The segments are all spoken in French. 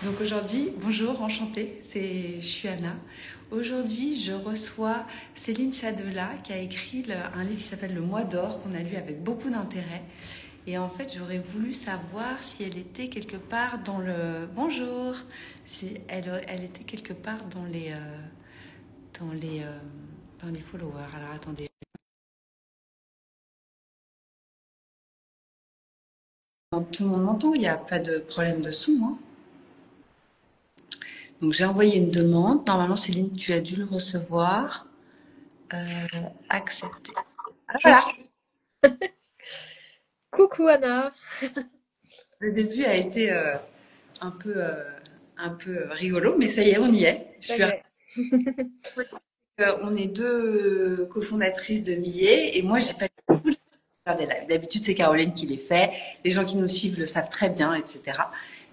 Donc aujourd'hui, bonjour, enchantée, je suis Anna. Aujourd'hui, je reçois Céline Chadela qui a écrit un livre qui s'appelle Le Mois d'Or, qu'on a lu avec beaucoup d'intérêt. Et en fait, j'aurais voulu savoir si elle était quelque part dans le... Bonjour! Si elle était quelque part dans les, euh, dans les followers. Alors attendez. Tout le monde m'entend, il n'y a pas de problème de son, hein. Donc j'ai envoyé une demande. Normalement, Céline, tu as dû le recevoir. Accepter. Ah, Je voilà. suis. Coucou Anna. Le début a été un peu rigolo, mais ça y est, on y est. Je Ça suis y est. on est deux cofondatrices de Millet et moi, j'ai pas faire des lives. D'habitude, c'est Caroline qui les fait. Les gens qui nous suivent le savent très bien, etc.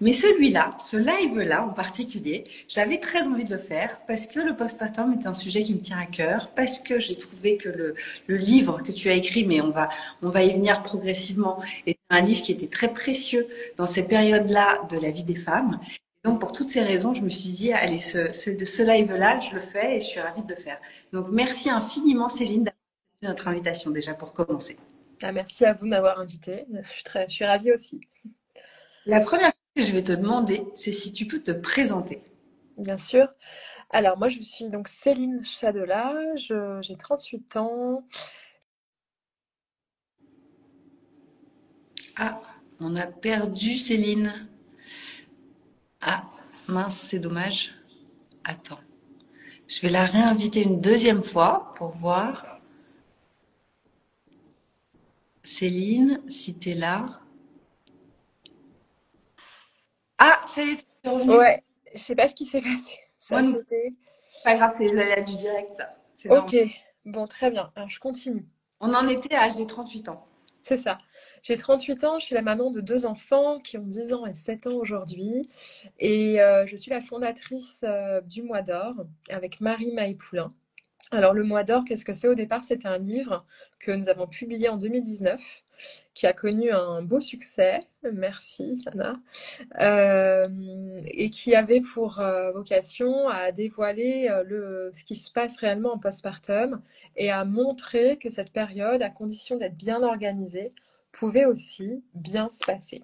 Mais celui-là, ce live-là en particulier, j'avais très envie de le faire parce que le postpartum est un sujet qui me tient à cœur, parce que j'ai trouvé que le livre que tu as écrit, mais on va y venir progressivement, est un livre qui était très précieux dans ces périodes-là de la vie des femmes. Donc, pour toutes ces raisons, je me suis dit, allez, ce live-là, je le fais et je suis ravie de le faire. Donc, merci infiniment, Céline, d'avoir accepté notre invitation déjà pour commencer. Ah, merci à vous de m'avoir invitée. Je suis ravie aussi. La première chose que je vais te demander, c'est si tu peux te présenter. Bien sûr. Alors moi je suis donc Céline Chadela, j'ai 38 ans. Ah, on a perdu Céline. Ah, mince, c'est dommage. Attends, je vais la réinviter une deuxième fois pour voir. Céline, si t'es là. Ah, ça y est, tu es revenue. Ouais, je sais pas ce qui s'est passé. Moi, Ça non, c'était. c'est pas grave, c'est les aléas du direct, ça. C'est normal. Ok, bon très bien. Alors je continue. On en était à j'ai 38 ans. C'est ça. J'ai 38 ans, je suis la maman de deux enfants qui ont 10 ans et 7 ans aujourd'hui. Et je suis la fondatrice du Mois d'Or avec Marie Maïpoulin. Alors, Le Mois d'Or, qu'est-ce que c'est? Au départ, c'était un livre que nous avons publié en 2019, qui a connu un beau succès, merci Anna, et qui avait pour vocation à dévoiler ce qui se passe réellement en postpartum et à montrer que cette période, à condition d'être bien organisée, pouvait aussi bien se passer.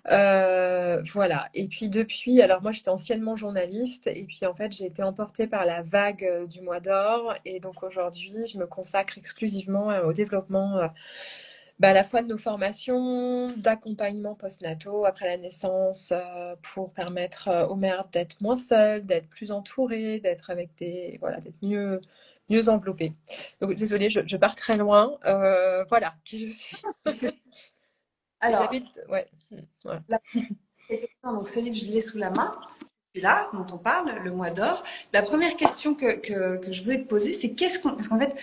Voilà. Et puis depuis, alors moi j'étais anciennement journaliste et puis en fait j'ai été emportée par la vague du Mois d'Or et donc aujourd'hui je me consacre exclusivement au développement à la fois de nos formations, d'accompagnement postnataux après la naissance pour permettre aux mères d'être moins seules, d'être plus entourées, d'être avec voilà, d'être mieux enveloppées. Donc désolée, je pars très loin. Voilà qui je suis. Alors, J'habite, ouais, voilà. la question, donc ce livre, je l'ai sous la main. Celui-là, dont on parle, le mois d'or. La première question que je voulais te poser, c'est qu'est-ce qu'on... Parce qu'en fait,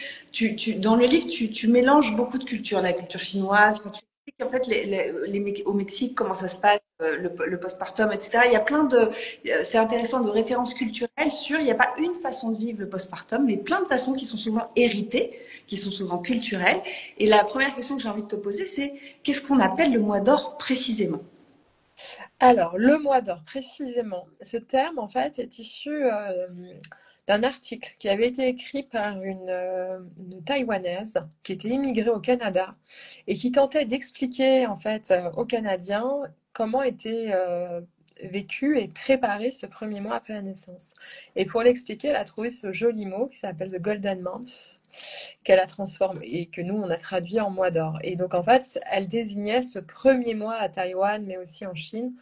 dans le livre, tu mélanges beaucoup de cultures, la culture chinoise, quand tu expliques en fait au Mexique, comment ça se passe, le postpartum, etc. Il y a plein de... C'est intéressant de références culturelles sur... Il n'y a pas une façon de vivre le postpartum, mais plein de façons qui sont souvent héritées, qui sont souvent culturelles. Et la première question que j'ai envie de te poser, c'est qu'est-ce qu'on appelle le mois d'or précisément? Alors, le Mois d'Or, précisément, ce terme, en fait, est issu d'un article qui avait été écrit par une Taïwanaise qui était immigrée au Canada et qui tentait d'expliquer, en fait, aux Canadiens comment était vécu et préparé ce premier mois après la naissance. Et pour l'expliquer, elle a trouvé ce joli mot qui s'appelle the Golden Month, qu'elle a transformé et que nous, on a traduit en mois d'or. Et donc, en fait, elle désignait ce premier mois à Taïwan, mais aussi en Chine,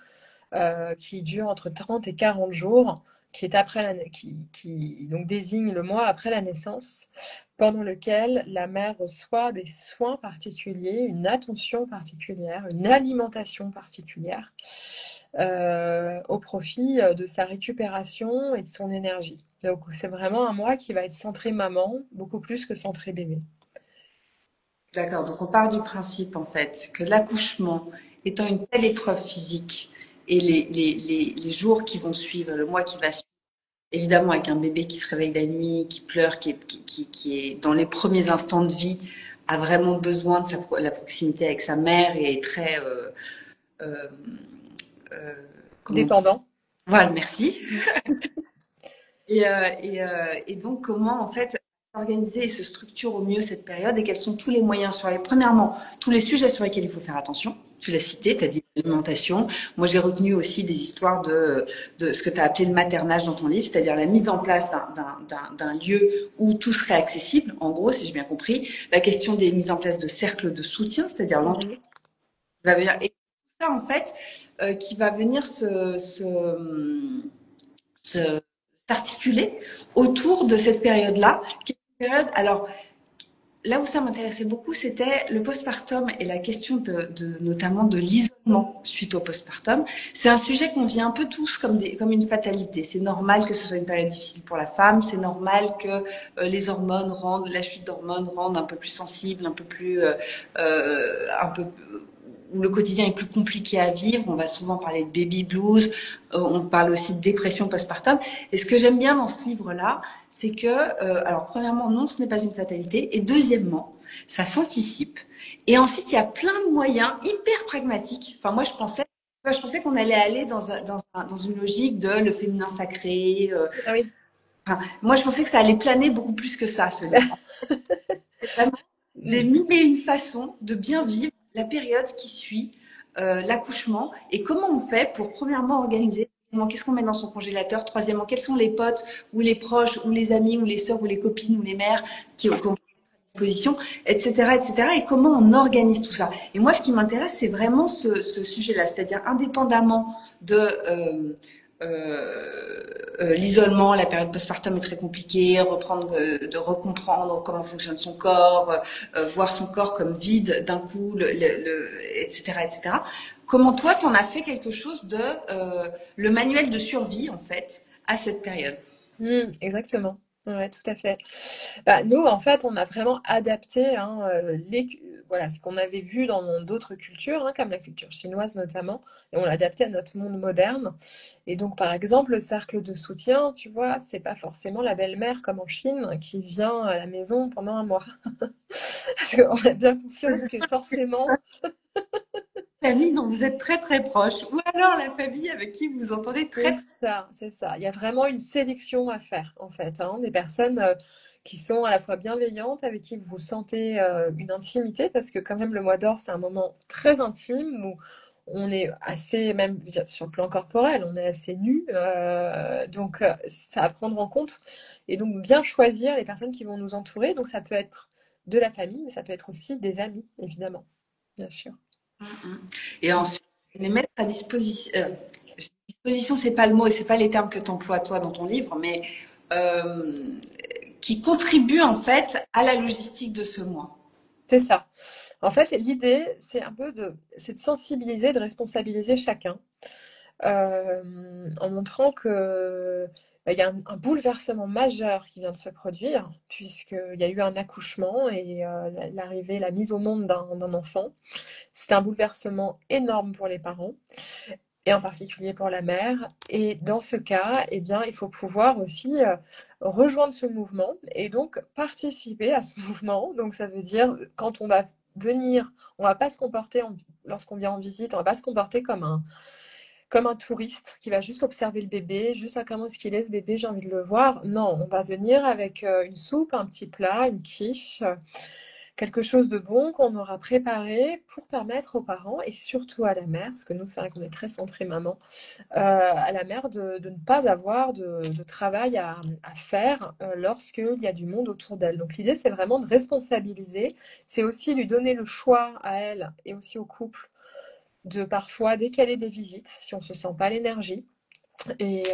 qui dure entre 30 et 40 jours, qui est après qui donc désigne le mois après la naissance, pendant lequel la mère reçoit des soins particuliers, une attention particulière, une alimentation particulière, au profit de sa récupération et de son énergie. Donc c'est vraiment un mois qui va être centré maman, beaucoup plus que centré bébé. D'accord, donc on part du principe en fait que l'accouchement étant une telle épreuve physique et les jours qui vont suivre, le mois qui va suivre, évidemment avec un bébé qui se réveille la nuit, qui pleure, qui est dans les premiers instants de vie, a vraiment besoin de la proximité avec sa mère et est très, euh, comment dire, Dépendant. Voilà, merci. Mm. Et donc, comment en fait organiser et se structure au mieux cette période et quels sont tous les moyens sur les, premièrement, tous les sujets sur lesquels il faut faire attention. Tu l'as cité, tu as dit l'alimentation. Moi, j'ai retenu aussi des histoires de ce que tu as appelé le maternage dans ton livre, c'est-à-dire la mise en place d'un lieu où tout serait accessible. En gros, si j'ai bien compris, la question des mises en place de cercles de soutien, c'est-à-dire l'entourage Mhm. va venir. Et tout ça, en fait, qui va venir se- s'articuler autour de cette période-là. Qui est une période, alors, là où ça m'intéressait beaucoup, c'était le postpartum et la question notamment de l'isolement suite au postpartum. C'est un sujet qu'on vit un peu tous comme une fatalité. C'est normal que ce soit une période difficile pour la femme. C'est normal que les hormones rendent, la chute d'hormones rende un peu plus sensible, un peu plus, un peu où le quotidien est plus compliqué à vivre. On va souvent parler de baby blues, on parle aussi de dépression postpartum. Et ce que j'aime bien dans ce livre-là, c'est que, alors premièrement, non, ce n'est pas une fatalité. Et deuxièmement, ça s'anticipe. Et ensuite, il y a plein de moyens hyper pragmatiques. Enfin, moi, je pensais qu'on allait aller dans une logique de le féminin sacré. Ah oui. Enfin, moi, je pensais que ça allait planer beaucoup plus que ça, ce livre. C'est vraiment des Mm. mille et une façons de bien vivre la période qui suit l'accouchement et comment on fait pour premièrement organiser qu'est-ce qu'on met dans son congélateur, troisièmement quels sont les potes ou les proches ou les amis ou les sœurs ou les copines ou les mères qui ont disposition, etc., etc., et comment on organise tout ça. Et moi, ce qui m'intéresse, c'est vraiment ce sujet-là, c'est-à-dire indépendamment de l'isolement, la période postpartum est très compliquée, reprendre, de recomprendre comment fonctionne son corps, voir son corps comme vide d'un coup, etc., etc. Comment toi, t'en as fait quelque chose de le manuel de survie en fait à cette période? Exactement. Ouais, tout à fait. Bah, nous, en fait, on a vraiment adapté hein, voilà, ce qu'on avait vu dans d'autres cultures, hein, comme la culture chinoise notamment, et on l'a adapté à notre monde moderne. Et donc, par exemple, le cercle de soutien, tu vois, c'est pas forcément la belle-mère comme en Chine qui vient à la maison pendant un mois. Parce qu'on a bien conscience que forcément, Famille dont vous êtes très très proche, ou alors la famille avec qui vous vous entendez très c'est très ça, c'est ça. Il y a vraiment une sélection à faire, en fait, hein, des personnes qui sont à la fois bienveillantes, avec qui vous sentez une intimité, parce que quand même le mois d'or, c'est un moment très intime où on est assez, même sur le plan corporel, on est assez nu, donc ça à prendre en compte, et donc bien choisir les personnes qui vont nous entourer. Donc ça peut être de la famille, mais ça peut être aussi des amis, évidemment, bien sûr. et ensuite les mettre à disposition. Disposition, c'est pas le mot et c'est pas les termes que tu emploies toi dans ton livre, mais euh, qui contribuent en fait à la logistique de ce mois. C'est ça. En fait, l'idée, c'est de sensibiliser, de responsabiliser chacun, en montrant que bah, il y a un bouleversement majeur qui vient de se produire, puisqu'il y a eu un accouchement et l'arrivée, la mise au monde d'un enfant. C'est un bouleversement énorme pour les parents et en particulier pour la mère. Et dans ce cas, eh bien, il faut pouvoir aussi rejoindre ce mouvement et donc participer à ce mouvement. Donc ça veut dire quand on va venir, on va pas se comporter lorsqu'on vient en visite, on va pas se comporter comme un touriste qui va juste observer le bébé, juste à comment est-ce qu'il est ce bébé, j'ai envie de le voir. Non, on va venir avec une soupe, un petit plat, une quiche, quelque chose de bon qu'on aura préparé pour permettre aux parents et surtout à la mère, parce que nous c'est vrai qu'on est très centré maman, à la mère de ne pas avoir de travail à faire lorsqu'il y a du monde autour d'elle. Donc l'idée c'est vraiment de responsabiliser, c'est aussi lui donner le choix à elle et aussi au couple de parfois décaler des visites si on ne se sent pas l'énergie. Et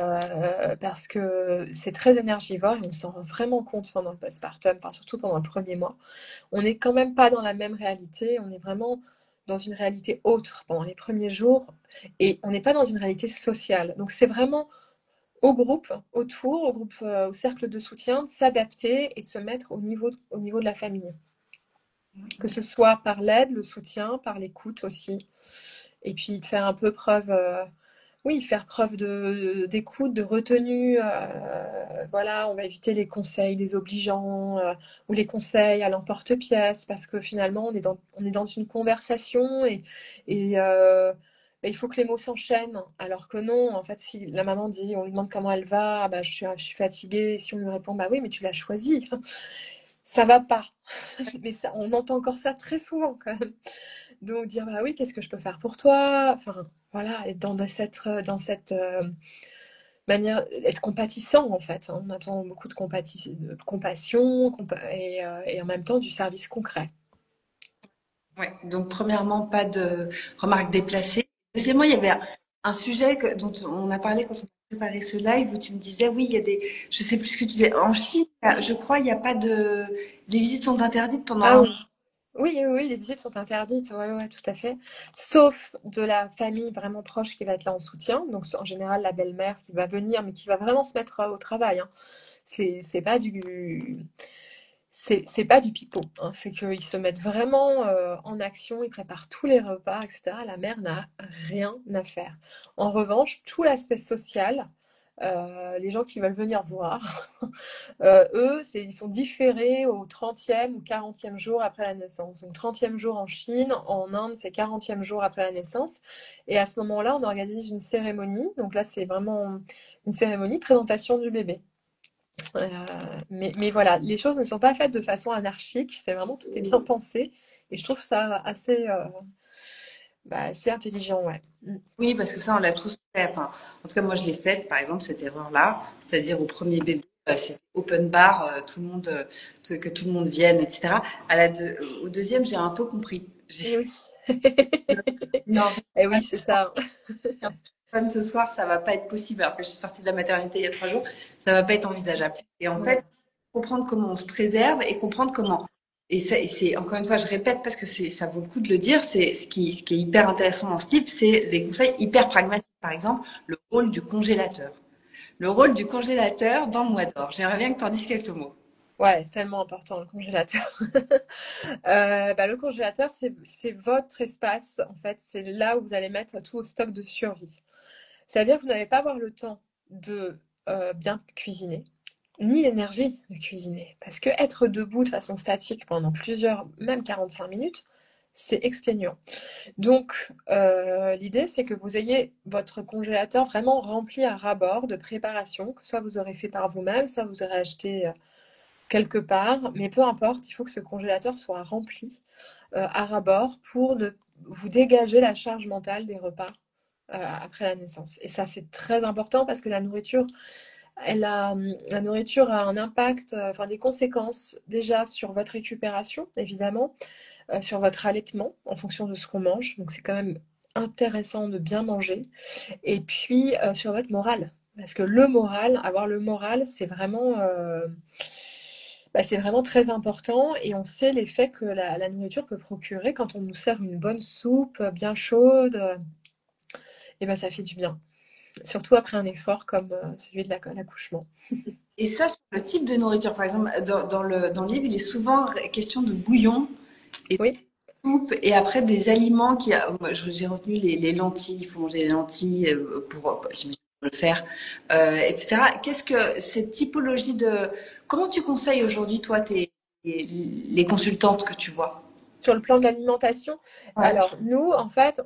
parce que c'est très énergivore et on s'en rend vraiment compte pendant le postpartum, enfin, surtout pendant le premier mois. On n'est quand même pas dans la même réalité, on est vraiment dans une réalité autre pendant les premiers jours et on n'est pas dans une réalité sociale. Donc c'est vraiment au groupe, autour, au groupe, au cercle de soutien, de s'adapter et de se mettre au niveau de la famille. Que ce soit par l'aide, le soutien, par l'écoute aussi. Et puis de faire un peu preuve, oui, faire preuve d'écoute, de retenue. Voilà, on va éviter les conseils désobligeants ou les conseils à l'emporte-pièce parce que finalement on est dans une conversation et bah, il faut que les mots s'enchaînent. Alors que non, en fait, si la maman dit, on lui demande comment elle va, ah bah, je suis fatiguée. Si on lui répond, bah oui, mais tu l'as choisi. Ça va pas. Mais ça, on entend encore ça très souvent quand même. Donc dire, bah oui, qu'est-ce que je peux faire pour toi? Enfin, voilà, être dans cette manière, être compatissant en fait, hein. On attend beaucoup de compassion et en même temps du service concret. Ouais. Donc, premièrement, pas de remarques déplacées. Deuxièmement, il y avait un sujet dont on a parlé quand on a préparé ce live où tu me disais, oui, il y a je sais plus ce que tu disais. En Chine, je crois, il n'y a pas les visites sont interdites pendant Ah un oui. mois. Oui, oui, oui, les visites sont interdites, ouais, ouais, tout à fait. Sauf de la famille vraiment proche qui va être là en soutien. Donc, en général, la belle-mère qui va venir, mais qui va vraiment se mettre au travail, hein. C'est pas c'est pas du pipeau, hein. C'est qu'ils se mettent vraiment en action, ils préparent tous les repas, etc. La mère n'a rien à faire. En revanche, tout l'aspect social, les gens qui veulent venir voir, eux, ils sont différés au 30e ou 40e jour après la naissance. Donc 30e jour en Chine, en Inde, c'est 40e jour après la naissance. Et à ce moment-là, on organise une cérémonie. Donc là, c'est vraiment une cérémonie présentation du bébé. Euh, mais voilà, les choses ne sont pas faites de façon anarchique. C'est vraiment, tout est bien pensé. Et je trouve ça assez intelligent, ouais. Mm. Oui, parce que ça, on l'a tous fait. Enfin, en tout cas, moi, je l'ai faite, par exemple, cette erreur-là. C'est-à-dire, au premier bébé, c'était open bar, tout le monde, que tout le monde vienne, etc. Au deuxième, j'ai un peu compris. Et oui. Non, Et oui, c'est ça. comme ce soir, ça va pas être possible. Alors que je suis sortie de la maternité il y a 3 jours, ça va pas être envisageable. Et en Ouais. fait, comprendre comment on se préserve et comprendre comment. Et c'est encore une fois, je répète parce que ça vaut le coup de le dire. C'est ce qui est hyper intéressant dans ce livre, c'est les conseils hyper pragmatiques. Par exemple, le rôle du congélateur. Le rôle du congélateur dans le mois d'or. J'aimerais bien que tu en dises quelques mots. Ouais, tellement important le congélateur. Bah, le congélateur, c'est votre espace, en fait. C'est là où vous allez mettre tout au stock de survie. C'est-à-dire que vous n'allez pas avoir le temps de bien cuisiner, ni l'énergie de cuisiner. Parce que être debout de façon statique pendant plusieurs, même 45 minutes, c'est exténuant. Donc, l'idée, c'est que vous ayez votre congélateur vraiment rempli à ras-bord de préparation, que soit vous aurez fait par vous-même, soit vous aurez acheté quelque part, mais peu importe, il faut que ce congélateur soit rempli à ras-bord pour ne vous dégager la charge mentale des repas après la naissance. Et ça, c'est très important parce que la nourriture a un impact, enfin des conséquences déjà sur votre récupération, évidemment, sur votre allaitement en fonction de ce qu'on mange. Donc c'est quand même intéressant de bien manger. Et puis sur votre morale. Parce que le moral, avoir le moral, c'est vraiment très important et on sait l'effet que la nourriture peut procurer quand on nous sert une bonne soupe bien chaude. Et ben ça fait du bien. Surtout après un effort comme celui de l'accouchement. Et ça, sur le type de nourriture, par exemple, dans le livre, il est souvent question de bouillon et de Oui. soupe, et après des aliments moi, j'ai retenu les lentilles, il faut manger les lentilles j'imagine, pour le faire, etc. Qu'est-ce que cette typologie comment tu conseilles aujourd'hui, toi, les consultantes que tu vois? Sur le plan de l'alimentation, Ouais. alors nous, en fait,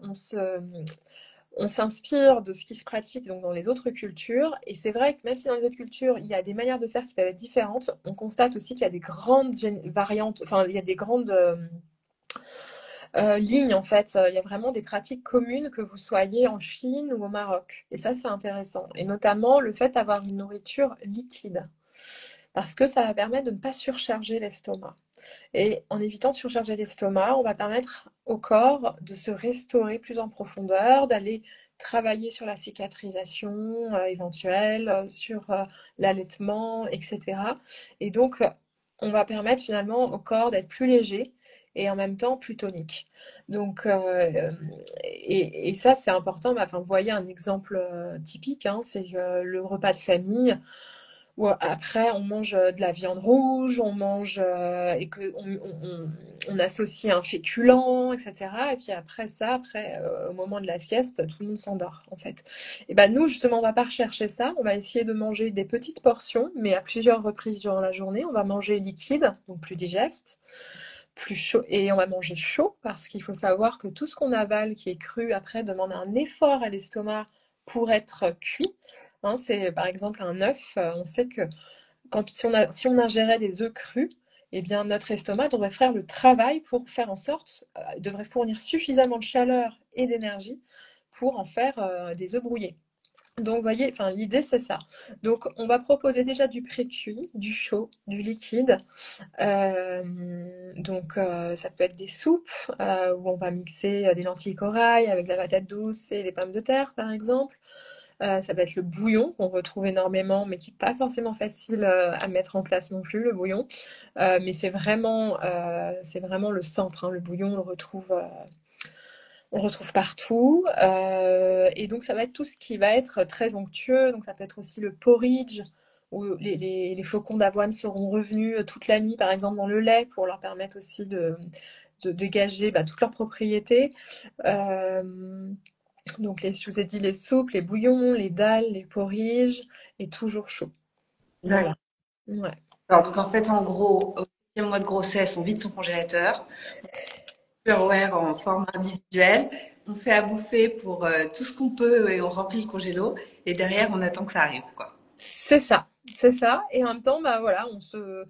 on s'inspire de ce qui se pratique donc dans les autres cultures. Et c'est vrai que même si dans les autres cultures, il y a des manières de faire qui peuvent être différentes, on constate aussi qu'il y a des grandes variantes, enfin, il y a des grandes lignes, en fait. Il y a vraiment des pratiques communes, que vous soyez en Chine ou au Maroc. Et ça, c'est intéressant. Et notamment le fait d'avoir une nourriture liquide. Parce que ça va permettre de ne pas surcharger l'estomac. Et en évitant de surcharger l'estomac, on va permettre au corps de se restaurer plus en profondeur, d'aller travailler sur la cicatrisation éventuelle, sur l'allaitement, etc. Et donc, on va permettre finalement au corps d'être plus léger et en même temps plus tonique. Donc, et ça, c'est important. Enfin, vous voyez un exemple typique, hein, c'est le repas de famille. Ouais, après, on mange de la viande rouge, on mange et que on associe un féculent, etc. Et puis après ça, au moment de la sieste, tout le monde s'endort en fait. Et ben nous, justement, on va pas rechercher ça. On va essayer de manger des petites portions, mais à plusieurs reprises durant la journée. On va manger liquide, donc plus digeste, plus chaud et on va manger chaud parce qu'il faut savoir que tout ce qu'on avale qui est cru après demande un effort à l'estomac pour être cuit. Hein, c'est par exemple un œuf, on sait que si on ingérait des œufs crus, eh bien notre estomac devrait faire le travail pour faire en sorte, devrait fournir suffisamment de chaleur et d'énergie pour en faire des œufs brouillés. Donc, vous voyez, enfin, l'idée, c'est ça. Donc, on va proposer déjà du pré-cuit, du chaud, du liquide. Ça peut être des soupes où on va mixer des lentilles corail avec de la patate douce et des pommes de terre, par exemple. Ça peut être le bouillon qu'on retrouve énormément, mais qui n'est pas forcément facile à mettre en place non plus, le bouillon. Mais c'est vraiment le centre, hein. Le bouillon, on le retrouve partout. Et donc, ça va être tout ce qui va être très onctueux. Donc, ça peut être aussi le porridge, où les flocons d'avoine seront revenus toute la nuit, par exemple, dans le lait, pour leur permettre aussi de dégager toutes leurs propriétés. Euh, je vous ai dit les soupes, les bouillons, les dalles, les porridges, et toujours chaud. D'accord. Voilà. Ouais. Alors, donc en fait, en gros, au 7e mois de grossesse, on vide son congélateur, Tupperware en forme individuelle, on fait à bouffer pour tout ce qu'on peut et on remplit le congélo. Et derrière, on attend que ça arrive, quoi. C'est ça, c'est ça. Et en même temps, voilà, on se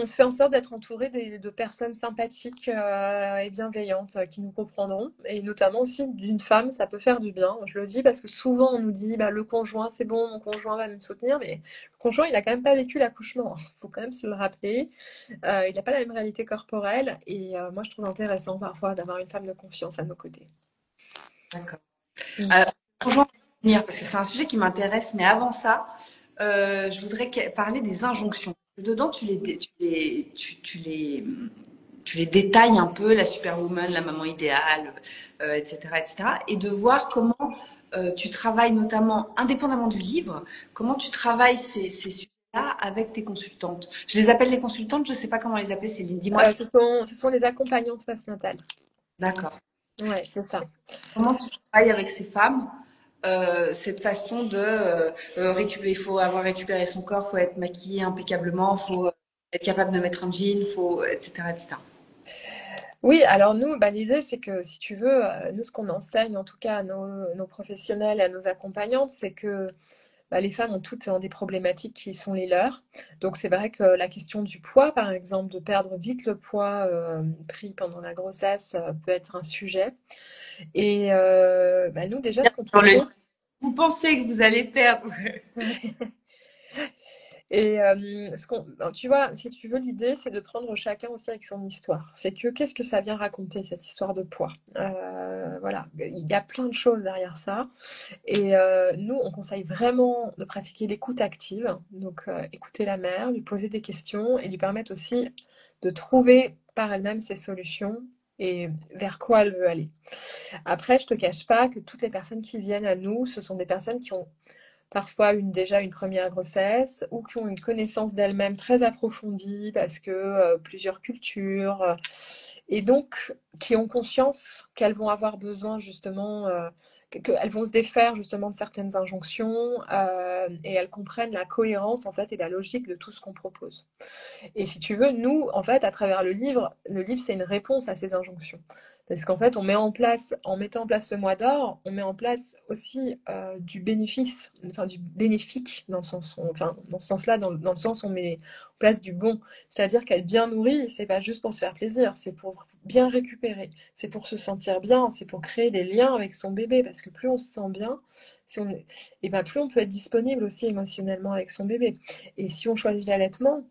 fait en sorte d'être entouré de personnes sympathiques et bienveillantes qui nous comprendront. Et notamment aussi d'une femme, ça peut faire du bien. Je le dis parce que souvent on nous dit le conjoint, c'est bon, mon conjoint va me soutenir, mais le conjoint, il n'a quand même pas vécu l'accouchement. Il faut quand même se le rappeler. Il n'a pas la même réalité corporelle. Et moi, je trouve intéressant parfois d'avoir une femme de confiance à nos côtés. D'accord. Mm. Alors, bonjour, venir parce que c'est un sujet qui m'intéresse, mais avant ça, je voudrais parler des injonctions. Dedans, tu les détailles un peu, la superwoman, la maman idéale, etc., etc., et de voir comment tu travailles notamment, indépendamment du livre, comment tu travailles ces sujets-là avec tes consultantes. Je les appelle les consultantes, je ne sais pas comment les appeler, Céline. Dis-moi si. Ce sont les accompagnantes postnatales. D'accord. Ouais, c'est ça. Comment tu travailles avec ces femmes cette façon de récupérer, il faut avoir récupéré son corps, il faut être maquillé impeccablement, il faut être capable de mettre un jean, faut, etc., etc. Oui, alors nous, l'idée, c'est que si tu veux, nous, ce qu'on enseigne, en tout cas à nos professionnels et à nos accompagnantes, c'est que les femmes ont toutes des problématiques qui sont les leurs. Donc c'est vrai que la question du poids, par exemple, de perdre vite le poids pris pendant la grossesse peut être un sujet. Et nous, déjà, ce qu'on Dans le livre, propose, vous pensez que vous allez perdre. et tu vois, si tu veux, l'idée, c'est de prendre chacun aussi avec son histoire. C'est que qu'est-ce que ça vient raconter, cette histoire de poids? Voilà, il y a plein de choses derrière ça. Et nous, on conseille vraiment de pratiquer l'écoute active. Donc, écouter la mère, lui poser des questions et lui permettre aussi de trouver par elle-même ses solutions et vers quoi elle veut aller. Après, je te cache pas que toutes les personnes qui viennent à nous, ce sont des personnes qui ont parfois déjà une première grossesse ou qui ont une connaissance d'elles-mêmes très approfondie parce que plusieurs cultures et donc qui ont conscience qu'elles vont avoir besoin justement qu'elles vont se défaire justement de certaines injonctions et elles comprennent la cohérence en fait et la logique de tout ce qu'on propose. Et si tu veux, nous, en fait, à travers le livre, c'est une réponse à ces injonctions. Parce qu'en fait, en mettant en place le mois d'or, on met en place aussi du bénéfice, enfin du bénéfique dans le sens, dans ce sens-là, dans le sens où on met en place du bon. C'est-à-dire qu'être bien nourri, c'est pas juste pour se faire plaisir, c'est pour bien récupérer, c'est pour se sentir bien, c'est pour créer des liens avec son bébé. Parce que plus on se sent bien, si on, et ben plus on peut être disponible aussi émotionnellement avec son bébé. Et si on choisit l'allaitement,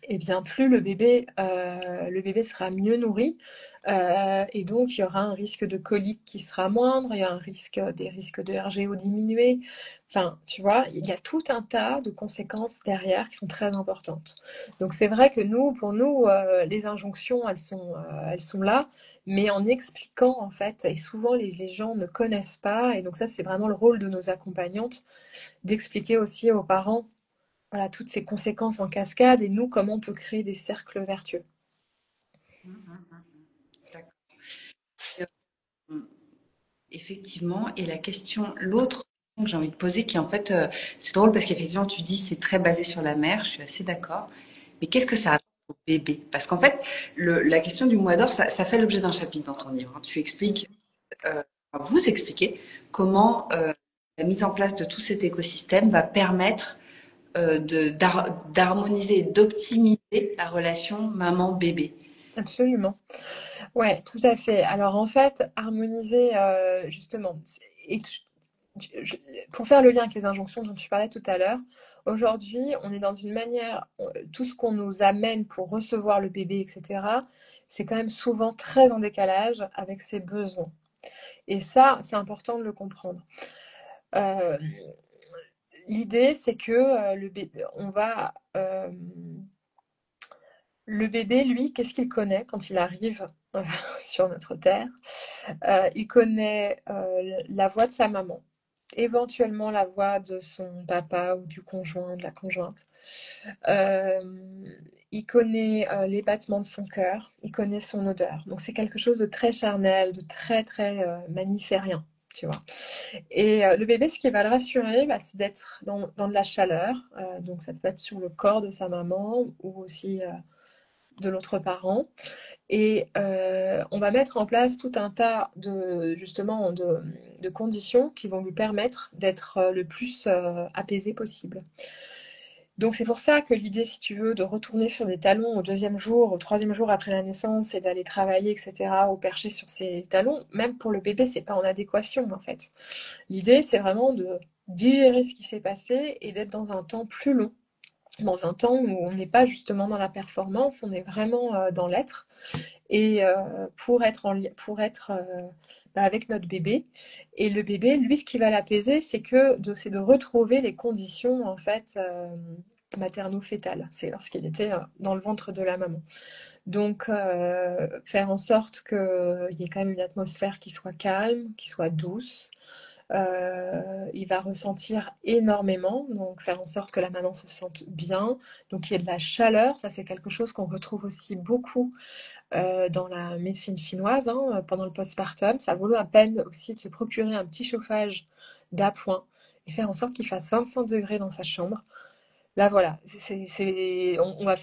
et bien plus le bébé sera mieux nourri et donc il y aura un risque de colique qui sera moindre, il y a des risques de RGO diminués. Enfin, tu vois, il y a tout un tas de conséquences derrière qui sont très importantes. Donc c'est vrai que pour nous, les injonctions, elles sont là, mais en expliquant en fait, et souvent les gens ne connaissent pas, et donc ça c'est vraiment le rôle de nos accompagnantes, d'expliquer aussi aux parents voilà, toutes ces conséquences en cascade et nous, comment on peut créer des cercles vertueux. D'accord. Effectivement. Et l'autre question que j'ai envie de poser, qui en fait, c'est drôle parce qu'effectivement, tu dis c'est très basé sur la mère, je suis assez d'accord. Mais qu'est-ce que ça apporte au bébé? Parce qu'en fait, la question du mois d'or, ça fait l'objet d'un chapitre dans ton livre, hein. Tu expliques, vous expliquez comment la mise en place de tout cet écosystème va permettre d'harmoniser, d'optimiser la relation maman-bébé. Absolument. Ouais, tout à fait. Alors en fait, harmoniser justement, et je- pour faire le lien avec les injonctions dont tu parlais tout à l'heure, aujourd'hui, on est dans une manière, tout ce qu'on nous amène pour recevoir le bébé, etc., c'est quand même souvent très en décalage avec ses besoins. Et ça, c'est important de le comprendre. Euh, L'idée, c'est que le bébé, le bébé, lui, qu'est-ce qu'il connaît quand il arrive sur notre terre? Il connaît la voix de sa maman, éventuellement la voix de son papa ou du conjoint, de la conjointe. Euh, il connaît les battements de son cœur, il connaît son odeur. Donc c'est quelque chose de très charnel, de très très mammiférien, tu vois. Et le bébé, ce qui va le rassurer, bah, c'est d'être dans de la chaleur. Donc ça peut être sur le corps de sa maman ou aussi de l'autre parent. Et on va mettre en place tout un tas justement, de conditions qui vont lui permettre d'être le plus apaisé possible. Donc c'est pour ça que l'idée, si tu veux, de retourner sur des talons au deuxième jour, au troisième jour après la naissance et d'aller travailler, etc., au percher sur ces talons, même pour le bébé, c'est pas en adéquation en fait. L'idée, c'est vraiment de digérer ce qui s'est passé et d'être dans un temps plus long, dans un temps où on n'est pas justement dans la performance, on est vraiment dans l'être et pour être bah, avec notre bébé. Et le bébé, lui, ce qui va l'apaiser, c'est de retrouver les conditions en fait materno-fétales. C'est lorsqu'il était dans le ventre de la maman. Donc, faire en sorte qu'il y ait quand même une atmosphère qui soit calme, qui soit douce. Il va ressentir énormément, donc faire en sorte que la maman se sente bien, donc il y ait de la chaleur, ça c'est quelque chose qu'on retrouve aussi beaucoup dans la médecine chinoise, hein, pendant le postpartum. Ça vaut la peine aussi de se procurer un petit chauffage d'appoint et faire en sorte qu'il fasse 25 degrés dans sa chambre. Là, voilà, on va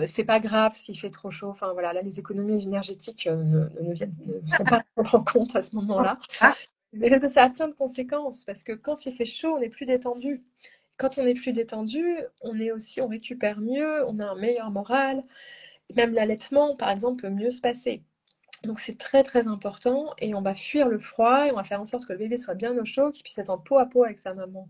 c'est pas grave s'il fait trop chaud. Enfin, voilà, là, les économies énergétiques ne sont pas prises en compte à ce moment-là. Ah, Mais parce que ça a plein de conséquences, parce que quand il fait chaud, on est plus détendu. Quand on est plus détendu, on récupère mieux, on a un meilleur moral. Même l'allaitement, par exemple, peut mieux se passer. Donc c'est très très important et on va fuir le froid et on va faire en sorte que le bébé soit bien au chaud, qu'il puisse être en peau à peau avec sa maman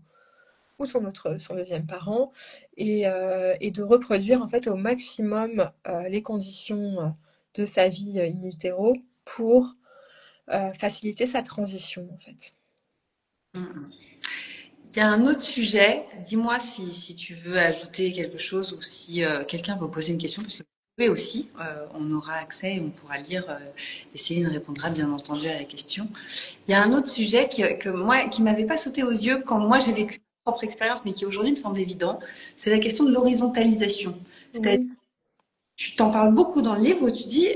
ou son deuxième parent et de reproduire en fait au maximum les conditions de sa vie in utero pour faciliter sa transition en fait. il y a un autre sujet. Dis-moi si tu veux ajouter quelque chose ou si quelqu'un veut poser une question, parce que oui aussi, on aura accès et on pourra lire. Et Céline répondra bien entendu à la question. Il y a un autre sujet qui m'avait pas sauté aux yeux quand moi j'ai vécu ma propre expérience, mais qui aujourd'hui me semble évident. C'est la question de l'horizontalisation. C'est-à-dire, Oui, tu t'en parles beaucoup dans le livre où tu dis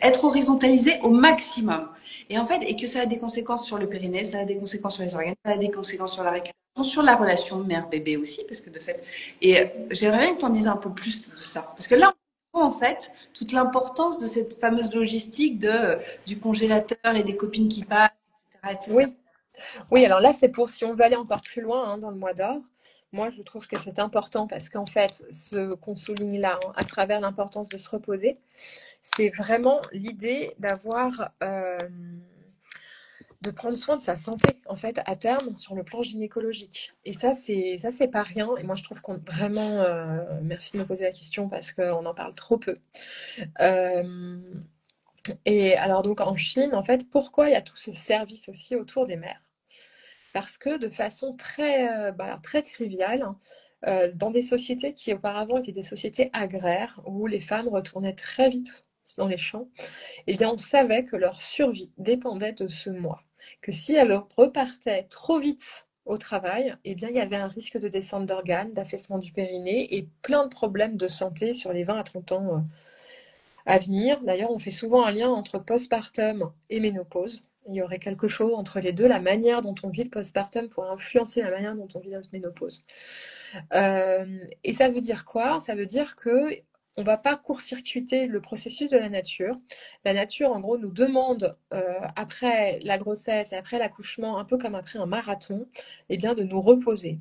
être horizontalisé au maximum. Et en fait, et que ça a des conséquences sur le périnée, ça a des conséquences sur les organes, ça a des conséquences sur la récupération, sur la relation mère-bébé aussi, parce que de fait. Et j'aimerais bien que tu en dises un peu plus de ça. Parce que là, on comprend en fait toute l'importance de cette fameuse logistique du congélateur et des copines qui passent, etc. etc. oui. Oui, alors là, c'est pour si on veut aller encore plus loin hein, dans le mois d'or. Moi, je trouve que c'est important parce qu'en fait, ce qu'on souligne là, hein, à travers l'importance de se reposer, c'est vraiment l'idée de prendre soin de sa santé, en fait, à terme, sur le plan gynécologique. Et ça, c'est pas rien. Et moi, je trouve qu'on vraiment, merci de me poser la question parce qu'on en parle trop peu. Euh, et alors donc en Chine, en fait, pourquoi il y a tout ce service aussi autour des mères? Parce que de façon très triviale, dans des sociétés qui auparavant étaient des sociétés agraires, où les femmes retournaient très vite dans les champs, eh bien on savait que leur survie dépendait de ce mois. Que si elles repartaient trop vite au travail, eh bien il y avait un risque de descente d'organes, d'affaissement du périnée et plein de problèmes de santé sur les 20 à 30 ans à venir. D'ailleurs, on fait souvent un lien entre postpartum et ménopause. Il y aurait quelque chose entre les deux. La manière dont on vit le postpartum pourrait influencer la manière dont on vit notre ménopause. Et ça veut dire quoi? Ça veut dire que on va pas court-circuiter le processus de la nature. La nature, en gros, nous demande, après la grossesse et après l'accouchement, un peu comme après un marathon, eh bien, de nous reposer.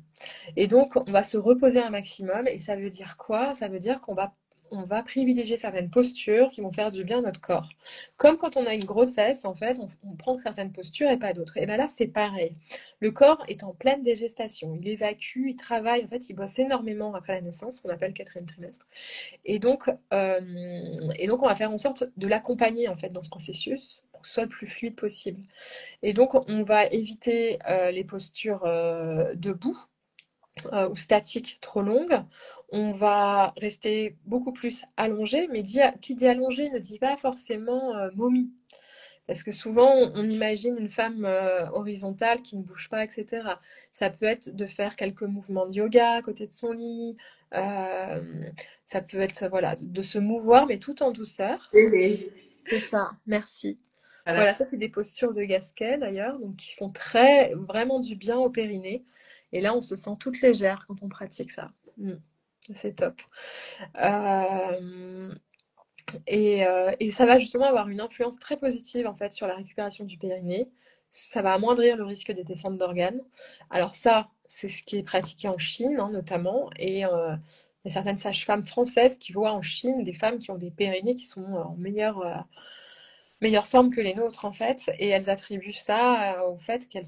Et donc, on va se reposer un maximum. Et ça veut dire quoi? Ça veut dire qu'on va privilégier certaines postures qui vont faire du bien à notre corps. Comme quand on a une grossesse, en fait, on prend certaines postures et pas d'autres. Et bien là, c'est pareil. Le corps est en pleine dégestation. Il évacue, il travaille. En fait, il bosse énormément après la naissance, ce qu'on appelle le quatrième trimestre. Et donc, euh, on va faire en sorte de l'accompagner en fait dans ce processus pour que ce soit le plus fluide possible. Et donc, on va éviter les postures debout ou statiques trop longues. On va rester beaucoup plus allongé, mais qui dit allongé ne dit pas forcément momie. Parce que souvent, on imagine une femme horizontale qui ne bouge pas, etc. Ça peut être de faire quelques mouvements de yoga à côté de son lit. euh, Ça peut être, voilà, de se mouvoir, mais tout en douceur. Oui. C'est ça, merci. Voilà. Voilà, ça c'est des postures de Gasquet d'ailleurs, donc qui font vraiment du bien au périnée. Et là, on se sent toute légère quand on pratique ça. Mm. C'est top. Euh, et ça va justement avoir une influence très positive en fait sur la récupération du périnée. Ça va amoindrir le risque des descentes d'organes. Alors ça, c'est ce qui est pratiqué en Chine hein, notamment. Et il y a certaines sages-femmes françaises qui voient en Chine des femmes qui ont des périnées qui sont en meilleure forme que les nôtres en fait. Et elles attribuent ça au fait qu'elles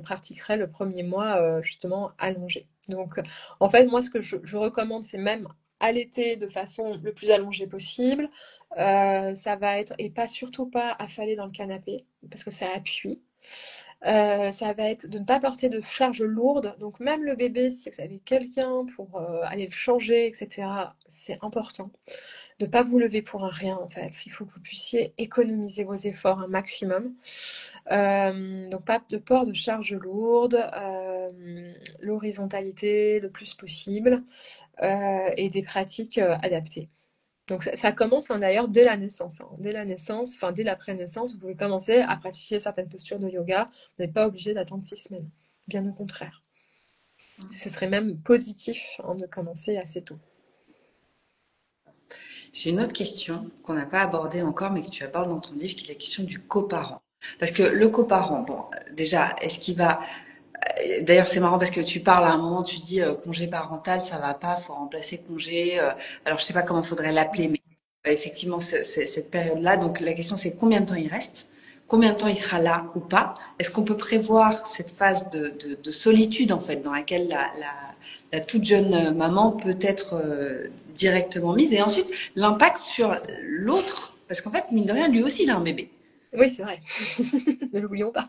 pratiqueraient le premier mois justement allongé. Donc en fait, moi ce que je recommande, c'est même allaiter de façon le plus allongée possible. Ça va être, et pas surtout pas affaler dans le canapé, parce que ça appuie. Ça va être de ne pas porter de charge lourde. Donc même le bébé, si vous avez quelqu'un pour aller le changer, etc., c'est important de ne pas vous lever pour un rien en fait. Il faut que vous puissiez économiser vos efforts un maximum. Donc pas de port de charge lourde, l'horizontalité le plus possible et des pratiques adaptées. Donc ça commence hein, d'ailleurs dès la naissance. Hein. Dès la naissance, enfin dès la pré-naissance, vous pouvez commencer à pratiquer certaines postures de yoga. Vous n'êtes pas obligé d'attendre 6 semaines. Bien au contraire. Ce serait même positif hein, de commencer assez tôt. J'ai une autre question qu'on n'a pas abordée encore, mais que tu abordes dans ton livre, qui est la question du coparent. Parce que le coparent, bon, déjà, est-ce qu'il va... D'ailleurs, c'est marrant parce que tu parles à un moment, tu dis congé parental, ça va pas, faut remplacer congé. Alors, je sais pas comment faudrait l'appeler, mais effectivement, cette période-là. Donc, la question, c'est combien de temps il reste? Combien de temps il sera là ou pas? Est-ce qu'on peut prévoir cette phase de solitude, en fait, dans laquelle la toute jeune maman peut être directement mise? Et ensuite, l'impact sur l'autre, parce qu'en fait, mine de rien, lui aussi, il a un bébé. Oui, c'est vrai. Ne l'oublions pas.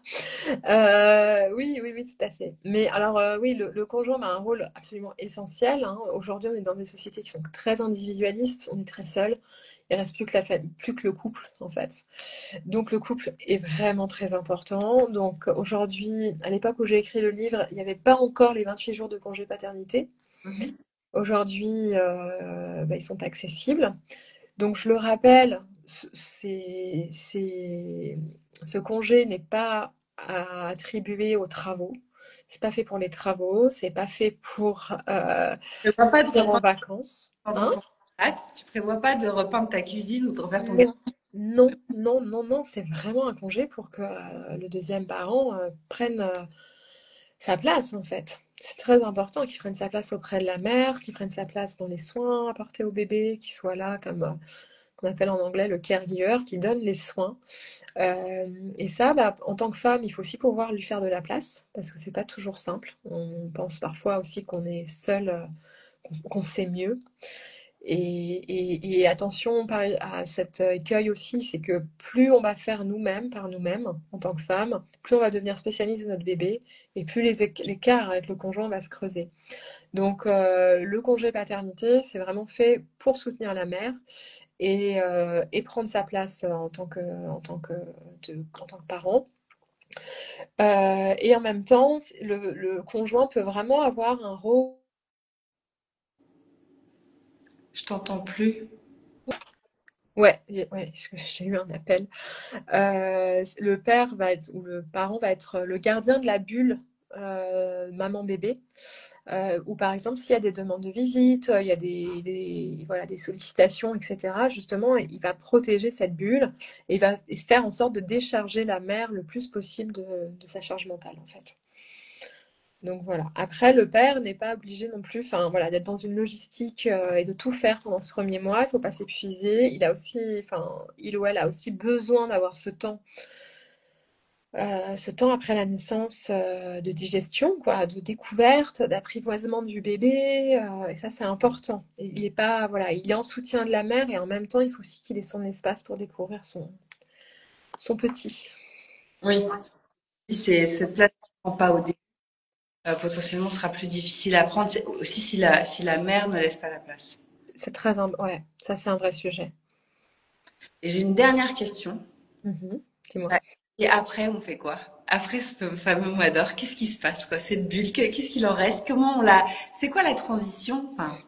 Oui, oui, oui, tout à fait. Mais alors, oui, le conjoint a un rôle absolument essentiel. Hein. Aujourd'hui, on est dans des sociétés qui sont très individualistes, on est très seul. Il reste plus que la famille, plus que le couple, en fait. Donc, le couple est vraiment très important. Donc, aujourd'hui, à l'époque où j'ai écrit le livre, il n'y avait pas encore les 28 jours de congé paternité. Mhm. Aujourd'hui, ils sont accessibles. Donc, je le rappelle, ce congé n'est pas à attribuer aux travaux. C'est pas fait pour les travaux, c'est pas fait pour Tu prévois pas de partir en repeindre vacances. pendant Hein? ton retraite? Tu prévois pas de repeindre ta cuisine ou de refaire ton Non, non, non, non, non, c'est vraiment un congé pour que le deuxième parent prenne sa place en fait. C'est très important qu'il prenne sa place auprès de la mère, qu'il prenne sa place dans les soins apportés au bébé, qu'il soit là comme qu'on appelle en anglais le caregiver, qui donne les soins. Et ça, en tant que femme, il faut aussi pouvoir lui faire de la place, parce que c'est pas toujours simple. On pense parfois aussi qu'on est seul, qu'on sait mieux. Et attention à cet écueil aussi, c'est que plus on va faire nous-mêmes, par nous-mêmes, en tant que femme, plus on va devenir spécialiste de notre bébé, et plus l'écart avec le conjoint va se creuser. Donc le congé paternité, c'est vraiment fait pour soutenir la mère et prendre sa place en tant que parent. Et en même temps, le conjoint peut vraiment avoir un rôle. Je t'entends plus. Ouais, ouais, j'ai eu un appel. Le père va être, ou le parent va être le gardien de la bulle maman-bébé, où par exemple, s'il y a des demandes de visite, il y a voilà, des sollicitations, etc., justement, il va protéger cette bulle et il va faire en sorte de décharger la mère le plus possible de sa charge mentale, en fait. Donc voilà. Après, le père n'est pas obligé non plus, enfin voilà, d'être dans une logistique et de tout faire pendant ce premier mois. Il ne faut pas s'épuiser. Il a aussi, enfin, il ou elle a aussi besoin d'avoir ce temps après la naissance de digestion, quoi, de découverte, d'apprivoisement du bébé. Et ça, c'est important. Et il est pas, voilà, il est en soutien de la mère et en même temps, il faut aussi qu'il ait son espace pour découvrir son petit. Oui, c'est cette place qu'on ne prend pas au début. Potentiellement sera plus difficile à prendre. C'est aussi si la mère ne laisse pas la place. C'est très, ouais, ça c'est un vrai sujet. Et j'ai une dernière question. Mhm. Dis-moi. Ouais. Et après, on fait quoi? Après ce fameux mois d'or, qu'est-ce qui se passe, quoi? Cette bulle, qu'est-ce qu'il en reste? Comment on la, c'est quoi la transition? Enfin,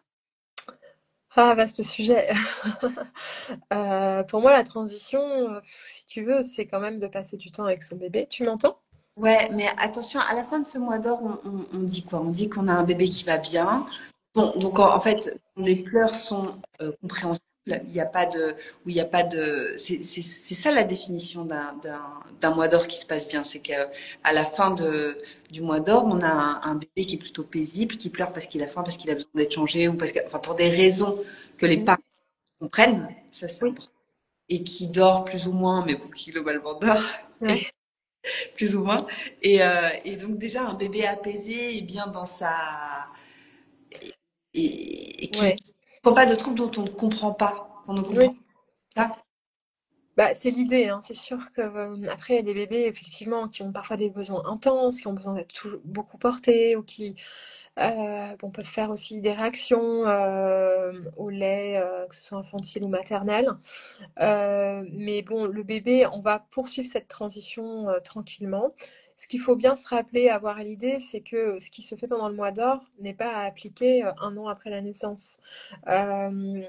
Ah, vaste sujet. Pour moi, la transition, si tu veux, c'est quand même de passer du temps avec son bébé. Tu m'entends? ouais, mais attention, à la fin de ce mois d'or, on dit quoi? On dit qu'on a un bébé qui va bien. Bon, donc en fait, les pleurs sont compréhensibles. Il n'y a pas de, où il y a pas de, c'est ça la définition d'un mois d'or qui se passe bien. C'est qu'à la fin du mois d'or, on a un bébé qui est plutôt paisible, qui pleure parce qu'il a faim, parce qu'il a besoin d'être changé ou parce que, enfin, pour des raisons que les Mhm. parents comprennent. Ça, c'est Oui. important. Et qui dort plus ou moins, mais bon, qui globalement dort. Ouais. Plus ou moins. Et donc déjà un bébé apaisé et bien dans sa et qui Ouais. ne prend pas de troubles dont on ne comprend pas, qu'on ne Oui. comprend pas. Bah, c'est l'idée, hein. C'est sûr que après, il y a des bébés effectivement qui ont parfois des besoins intenses, qui ont besoin d'être beaucoup portés ou qui bon, peuvent faire aussi des réactions au lait, que ce soit infantile ou maternel. Mais bon, le bébé, on va poursuivre cette transition tranquillement. Ce qu'il faut bien se rappeler, avoir à l'idée, c'est que ce qui se fait pendant le mois d'or n'est pas à appliquer un an après la naissance. Euh,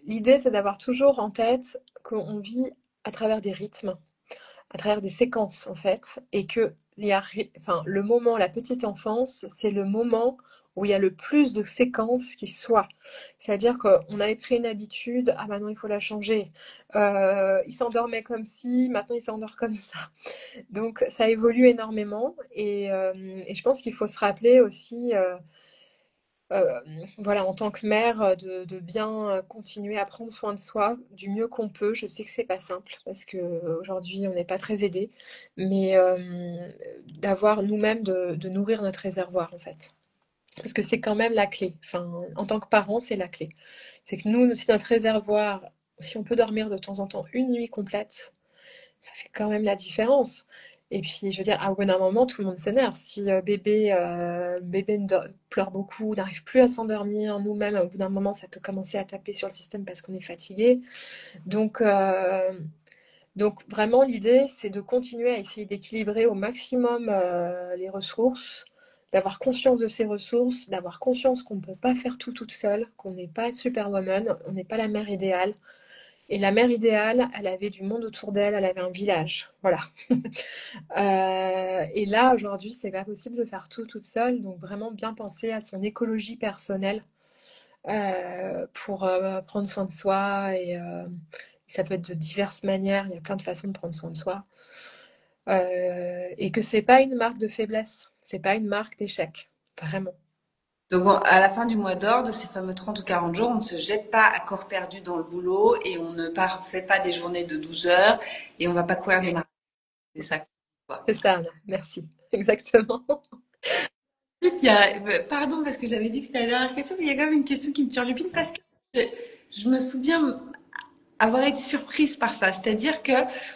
L'idée, c'est d'avoir toujours en tête qu'on vit à travers des rythmes, à travers des séquences en fait, et que enfin, le moment, la petite enfance, c'est le moment où il y a le plus de séquences qui soient. C'est-à-dire qu'on avait pris une habitude, ah maintenant il faut la changer. Il s'endormait comme ci, maintenant il s'endort comme ça. Donc ça évolue énormément et je pense qu'il faut se rappeler aussi euh, voilà, en tant que mère, de bien continuer à prendre soin de soi du mieux qu'on peut. Je sais que c'est pas simple parce que aujourd'hui on n'est pas très aidé, mais d'avoir nous-mêmes de nourrir notre réservoir en fait. Parce que c'est quand même la clé. Enfin, en tant que parent, c'est la clé. C'est que nous, si notre réservoir, si on peut dormir de temps en temps une nuit complète, ça fait quand même la différence. Et puis, je veux dire, au bout d'un moment, tout le monde s'énerve. Si bébé pleure beaucoup, n'arrive plus à s'endormir, nous-mêmes, au bout d'un moment, ça peut commencer à taper sur le système parce qu'on est fatigué. Donc, euh, donc vraiment, l'idée, c'est de continuer à essayer d'équilibrer au maximum les ressources, d'avoir conscience de ses ressources, d'avoir conscience qu'on ne peut pas faire tout toute seule, qu'on n'est pas superwoman, on n'est pas la mère idéale. Et la mère idéale, elle avait du monde autour d'elle, elle avait un village. Voilà. Et là, aujourd'hui, c'est pas possible de faire tout toute seule. Donc, vraiment bien penser à son écologie personnelle pour prendre soin de soi. Et ça peut être de diverses manières. Il y a plein de façons de prendre soin de soi. Et que c'est pas une marque de faiblesse. C'est pas une marque d'échec. Vraiment. Donc à la fin du mois d'or, de ces fameux 30 ou 40 jours, on ne se jette pas à corps perdu dans le boulot et on ne fait pas des journées de 12 heures et on va pas courir des marathons. C'est ça. Quoi. C'est ça, Anna. Merci. Exactement. Ensuite, il y a, pardon parce que j'avais dit que c'était la dernière question, mais il y a quand même une question qui me turlupine parce que je, je me souviens avoir été surprise par ça. C'est-à-dire que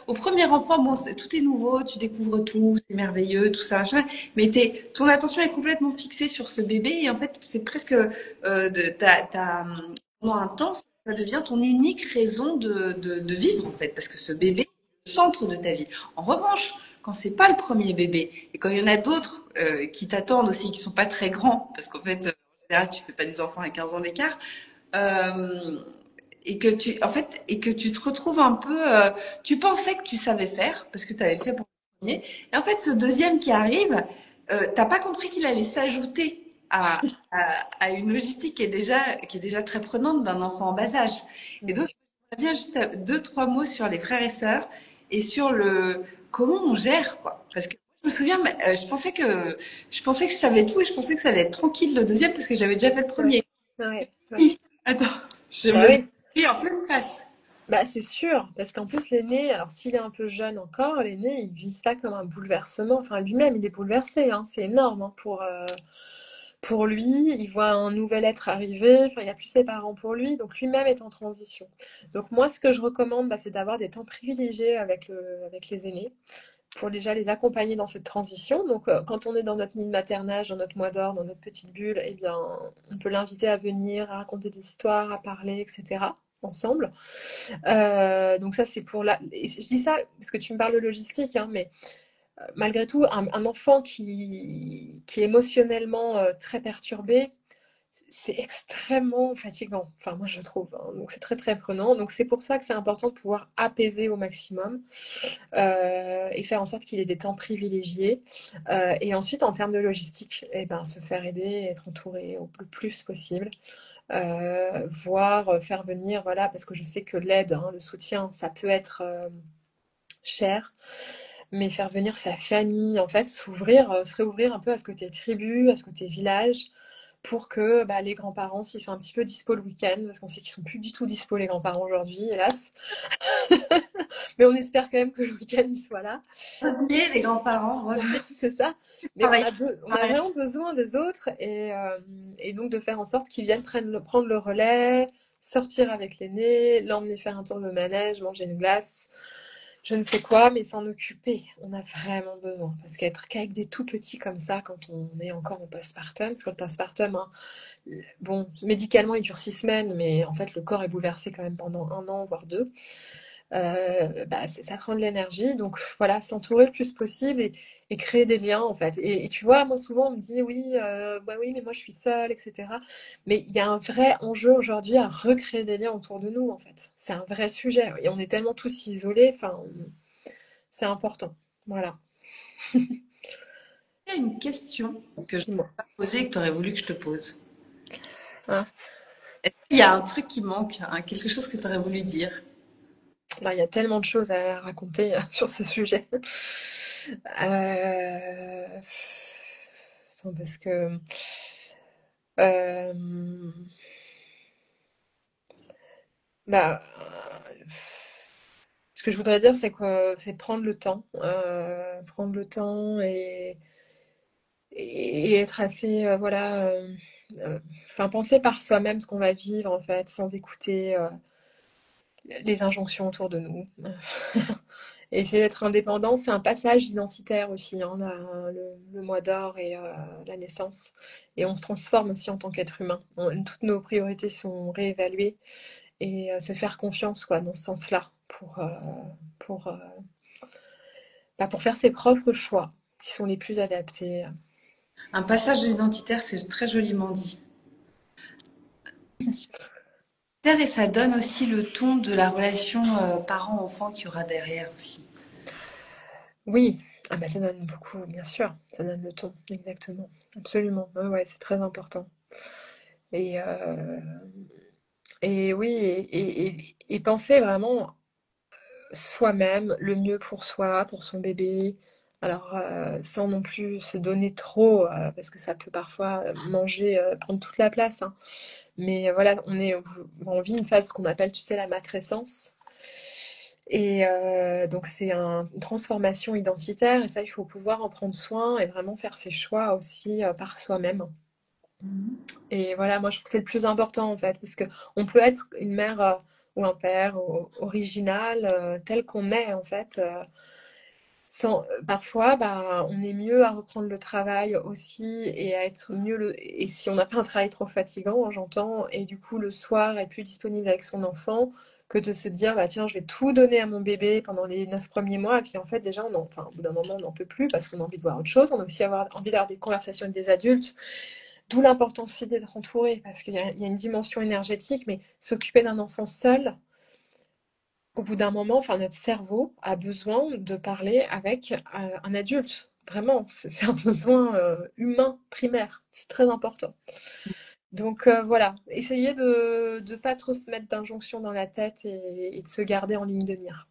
au premier enfant, bon, tout est nouveau, tu découvres tout, c'est merveilleux, tout ça, machin, mais ton attention est complètement fixée sur ce bébé et en fait, c'est presque pendant un temps, ça devient ton unique raison de vivre en fait, parce que ce bébé est le centre de ta vie. En revanche, quand c'est pas le premier bébé et quand il y en a d'autres qui t'attendent aussi, qui sont pas très grands, parce qu'en fait, en général, tu fais pas des enfants à 15 ans d'écart. Euh, et que tu te retrouves un peu, tu pensais que tu savais faire parce que tu avais fait pour le premier, et en fait ce deuxième qui arrive, t'as pas compris qu'il allait s'ajouter à une logistique qui est déjà très prenante d'un enfant en bas âge. Et Bien donc, sûr. j'aimerais bien juste deux, trois mots sur les frères et sœurs et sur le comment on gère, quoi. Parce que je me souviens, je pensais que je savais tout et je pensais que ça allait être tranquille le deuxième parce que j'avais déjà fait le Ouais, premier. ouais, ouais. Oui, attends, je Bah me oui. suis en pleine face. Bah, c'est sûr, parce qu'en plus l'aîné, alors s'il est un peu jeune encore, l'aîné, il vit ça comme un bouleversement. Enfin, lui-même, il est bouleversé, hein. C'est énorme, hein, pour lui. Il voit un nouvel être arriver. Enfin, il n'y a plus ses parents pour lui, donc lui-même est en transition. Donc moi, ce que je recommande, bah, c'est d'avoir des temps privilégiés avec les aînés pour déjà les accompagner dans cette transition. Donc, quand on est dans notre nid de maternage, dans notre mois d'or, dans notre petite bulle, eh bien, on peut l'inviter à venir, à raconter des histoires, à parler, etc. ensemble. Donc ça, c'est pour la... Et je dis ça parce que tu me parles de logistique, hein, mais malgré tout, un enfant qui est émotionnellement très perturbé, c'est extrêmement fatigant. Enfin, moi, je trouve, hein. Donc c'est très, très prenant. Donc c'est pour ça que c'est important de pouvoir apaiser au maximum et faire en sorte qu'il ait des temps privilégiés. Et ensuite, en termes de logistique, eh ben, se faire aider, être entouré le plus possible. Voire faire venir, voilà, parce que je sais que l'aide, hein, le soutien, ça peut être cher, mais faire venir sa famille, en fait, se réouvrir un peu à ce côté tribu, à ce côté village, pour que bah, les grands-parents, s'ils sont un petit peu dispo le week-end, parce qu'on sait qu'ils sont plus du tout dispo les grands-parents aujourd'hui, hélas, mais on espère quand même que le week-end ils soient là. Revenez, les grands-parents, revenez C'est ça. Mais travailler. on a vraiment besoin des autres et donc de faire en sorte qu'ils viennent prendre le relais, sortir avec l'aîné, l'emmener faire un tour de manège, manger une glace, je ne sais quoi, mais s'en occuper. On a vraiment besoin. Parce qu'avec des tout petits comme ça, quand on est encore en postpartum, parce que le postpartum, hein, bon, médicalement, il dure 6 semaines, mais en fait, le corps est bouleversé quand même pendant 1 an, voire 2. Bah, ça prend de l'énergie. Donc voilà, s'entourer le plus possible et créer des liens en fait. Et tu vois, moi souvent on me dit oui, bah oui, mais moi je suis seule, etc. Mais il y a un vrai enjeu aujourd'hui à recréer des liens autour de nous en fait. C'est un vrai sujet. Et on est tellement tous isolés, enfin, c'est important. Voilà. Il y a une question que je ne Dis-moi. t'ai pas posée et que tu aurais voulu que je te pose. Hein. Est-ce qu'il y a un truc qui manque, hein, quelque chose que tu aurais voulu dire? Bah, il y a tellement de choses à raconter sur ce sujet. Euh... Attends, parce que euh, bah, ce que je voudrais dire, c'est prendre le temps et être assez, voilà, enfin penser par soi-même ce qu'on va vivre en fait, sans écouter les injonctions autour de nous. Et essayer d'être indépendant, c'est un passage identitaire aussi, hein, le mois d'or et la naissance. Et on se transforme aussi en tant qu'être humain. Toutes nos priorités sont réévaluées et se faire confiance quoi, dans ce sens-là pour, bah, pour faire ses propres choix qui sont les plus adaptés. Un passage identitaire, c'est très joliment dit. Et ça donne aussi le ton de la relation parent-enfant qu'il y aura derrière aussi. Oui, ah bah ça donne beaucoup, bien sûr, ça donne le ton, exactement, absolument. Ouais, ouais, c'est très important. Et, euh, et oui, et penser vraiment soi-même, le mieux pour soi, pour son bébé. Alors, sans non plus se donner trop, parce que ça peut parfois manger, prendre toute la place, hein. Mais voilà, on vit une phase qu'on appelle, tu sais, la matrescence. Et donc, c'est une transformation identitaire, et ça, il faut pouvoir en prendre soin et vraiment faire ses choix aussi par soi-même. Et voilà, moi je trouve que c'est le plus important en fait, parce que on peut être une mère ou un père original tel qu'on est en fait. Parfois, bah, on est mieux à reprendre le travail aussi et à être mieux et si on n'a pas un travail trop fatigant, hein, j'entends, et du coup le soir être plus disponible avec son enfant, que de se dire bah tiens je vais tout donner à mon bébé pendant les 9 premiers mois, et puis en fait déjà enfin, au bout d'un moment on n'en peut plus parce qu'on a envie de voir autre chose, on a aussi envie d'avoir des conversations avec des adultes. D'où l'importance aussi d'être entouré, parce qu'il y a une dimension énergétique, mais s'occuper d'un enfant seul, au bout d'un moment, enfin, notre cerveau a besoin de parler avec un adulte Vraiment, c'est un besoin humain primaire. C'est très important. Donc voilà, essayez de ne pas trop se mettre d'injonctions dans la tête et de se garder en ligne de mire.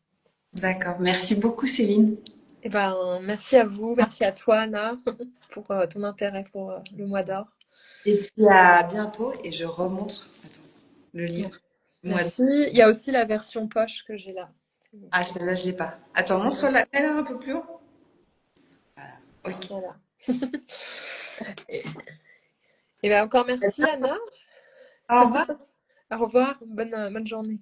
D'accord. Merci beaucoup, Céline. Eh ben, merci à vous, merci à toi, Anna, pour ton intérêt pour le mois d'or. Et puis à bientôt. Et je remontre attends, le livre. Moi. Merci. Il y a aussi la version poche que j'ai là. Ah, celle-là, je l'ai pas. Attends, montre-la. Mets-la un peu plus haut. Voilà. Ok. Voilà. Et, et ben encore merci, Anna. Au revoir. Au revoir, bonne journée.